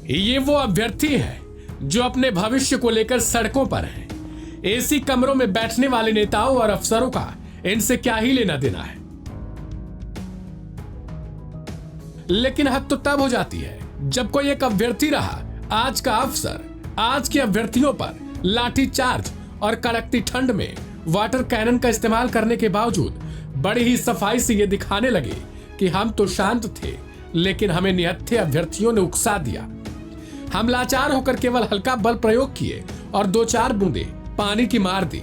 ये वो अभ्यर्थी हैं जो अपने भविष्य को लेकर सड़कों पर हैं। एसी कमरों में बैठने वाले नेताओं और अफसरों का इनसे क्या ही लेना देना है। लेकिन हद तो तब हो जाती है जब कोई एक अभ्यर्थी रहा आज का अफसर आज के अभ्यर्थियों पर लाठी चार्ज और कड़कती ठंड में वाटर कैनन का इस्तेमाल करने के बावजूद बड़ी ही सफाई से ये दिखाने लगे कि हम तो शांत थे, लेकिन हमें निहत्थे अभ्यर्थियों ने उकसा दिया। हम लाचार होकर केवल हल्का बल प्रयोग किए और 2-4 बूंदे पानी की मार दी।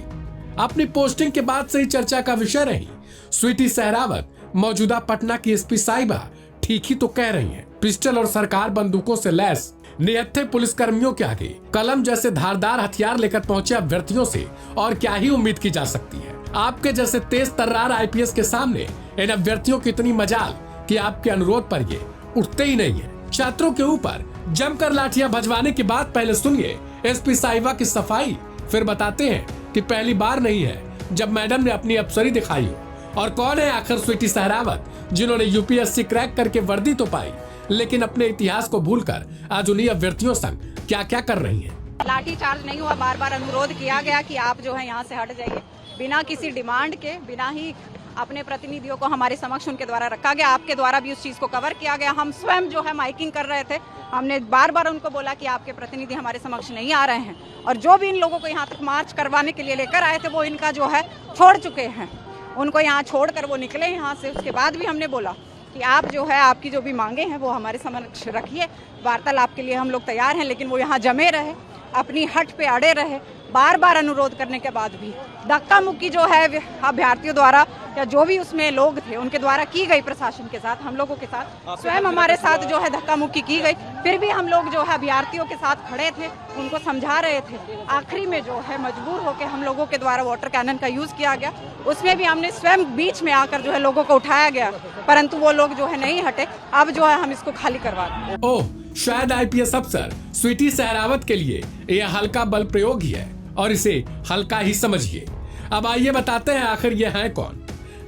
अपनी पोस्टिंग के बाद से ही चर्चा का विषय रही स्वीटी सहरावत मौजूदा पटना की एसपी साहिबा ठीक ही तो कह रही हैं। पिस्टल और सरकार बंदूकों से लैस निहत्थे पुलिसकर्मियों के आगे कलम जैसे धारदार हथियार लेकर पहुंचे अभ्यर्थियों से और क्या ही उम्मीद की जा सकती है। आपके जैसे तेज तर्रार आईपीएस के सामने इन अभ्यर्थियों की इतनी मजाल कि आपके अनुरोध पर ये उठते ही नहीं है। छात्रों के ऊपर जमकर लाठियां भजवाने के बाद पहले सुनिए एसपी साहिबा की सफाई, फिर बताते हैं कि पहली बार नहीं है जब मैडम ने अपनी अफसरी दिखाई हो। और कौन है आखिर स्वीटी सहरावत जिन्होंने यूपीएससी क्रैक करके वर्दी तो पाई, लेकिन अपने इतिहास को भूलकर आज उन्हीं अभ्यर्थियों संग क्या क्या कर रही हैं। लाठी चार्ज नहीं हुआ, बार बार अनुरोध किया गया कि आप जो है यहाँ से हट जाइए। बिना किसी डिमांड के, बिना ही अपने प्रतिनिधियों को हमारे समक्ष उनके द्वारा रखा गया। आपके द्वारा भी उस चीज को कवर किया गया। हम स्वयं जो है माइकिंग कर रहे थे। हमने बार बार उनको बोला कि आपके प्रतिनिधि हमारे समक्ष नहीं आ रहे हैं, और जो भी इन लोगों को यहाँ तक मार्च करवाने के लिए लेकर आए थे वो इनका जो है छोड़ चुके हैं। उनको यहाँ छोड़कर वो निकले यहाँ से। उसके बाद भी हमने बोला कि आप जो है आपकी जो भी मांगे हैं वो हमारे समक्ष रखिए, वार्तालाप के लिए हम लोग तैयार हैं। लेकिन वो यहाँ जमे रहे, अपनी हट पे अड़े रहे। बार बार अनुरोध करने के बाद भी धक्का मुक्की जो है अभ्यर्थियों द्वारा या जो भी उसमें लोग थे उनके द्वारा की गई, प्रशासन के साथ, हम लोगों के साथ, स्वयं हमारे साथ जो है धक्का मुक्की की गई। फिर भी हम लोग जो है अभ्यर्थियों के साथ खड़े थे, उनको समझा रहे थे। आखिरी में जो है मजबूर होकर हम लोगों के द्वारा वाटर कैनन का यूज किया गया। उसमें भी हमने स्वयं बीच में आकर जो है लोगों को उठाया गया, परंतु वो लोग जो है नहीं हटे। अब जो है हम इसको खाली करवा दें। ओह, शायद आईपीएस अफसर स्वीटी सहरावत के लिए यह हल्का बल प्रयोग ही है और इसे हल्का ही समझिए। अब आइए बताते हैं आखिर ये हैं कौन।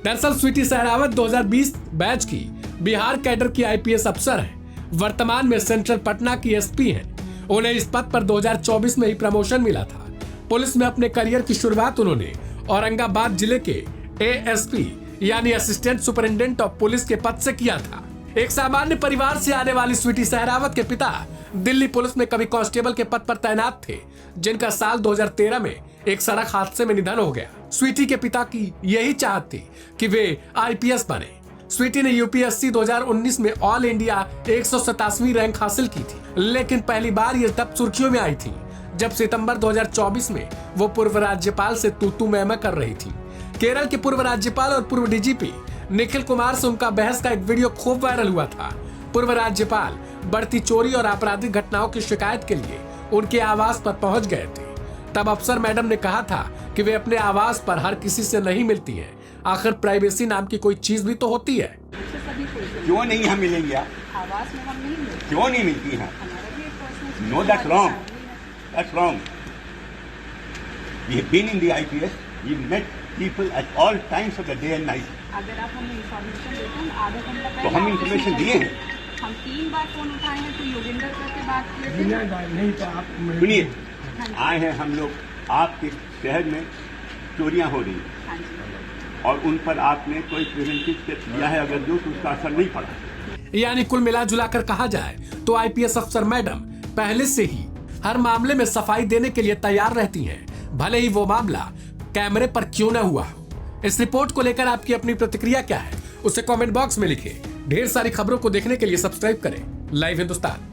दरअसल स्वीटी सहरावत 2020 बैच की बिहार कैडर की आईपीएस अफसर हैं। वर्तमान में सेंट्रल पटना की एसपी हैं। उन्हें इस पद पर 2024 में ही प्रमोशन मिला था। पुलिस में अपने करियर की शुरुआत उन्होंने औरंगाबाद जिले के एएसपी यानी असिस्टेंट सुपरिटेंडेंट ऑफ पुलिस के पद से किया था। एक सामान्य परिवार से आने वाली स्वीटी सहरावत के पिता दिल्ली पुलिस में कभी कांस्टेबल के पद पर तैनात थे, जिनका साल 2013 में एक सड़क हादसे में निधन हो गया। स्वीटी के पिता की यही चाहत थी कि वे आईपीएस बने। स्वीटी ने यूपीएससी 2019 में ऑल इंडिया 187वीं रैंक हासिल की थी, लेकिन पहली बार ये तब सुर्खियों में आई थी जब सितंबर 2024 में वो पूर्व राज्यपाल से तू मैं कर रही थी। केरल के पूर्व राज्यपाल और पूर्व डीजीपी निखिल कुमार से उनका बहस का एक वीडियो खूब वायरल हुआ था। पूर्व राज्यपाल बढ़ती चोरी और आपराधिक घटनाओं की शिकायत के लिए उनके आवास पर पहुंच गए थे। तब अफसर मैडम ने कहा था कि वे अपने आवास पर हर किसी से नहीं मिलती हैं। आखिर प्राइवेसी नाम की कोई चीज भी तो होती है। क्यों नहीं हम मिलेंगे? आवास में हम नहीं मिलते। क्यों नहीं मिलती हैं? No, that's wrong, that's wrong. We have been in the IPS, we met people at all times of the day and night. अगर आप हमें इंफॉर्मेशन देते हैं आधा घंटा पहले, तो हम इंफॉर्मेशन दिए हैं। हम 3 बार फोन उठाए हैं, तो योगेंद्र सर से बात किए। सुनिए, आए हैं हम लोग, आपके शहर में चोरियां हो रही हैं और उन पर आपने कोई प्रिवेंटिव स्टेप लिया है अगर जो, तो उसका असर नहीं पड़ा। यानी कुल मिला जुला कर कहा जाए तो आईपीएस अफसर मैडम पहले से ही हर मामले में सफाई देने के लिए तैयार रहती हैं, भले ही वो मामला कैमरे पर क्यों न हुआ हो। इस रिपोर्ट को लेकर आपकी अपनी प्रतिक्रिया क्या है, उसे कमेंट बॉक्स में लिखें। ढेर सारी खबरों को देखने के लिए सब्सक्राइब करें लाइव हिंदुस्तान।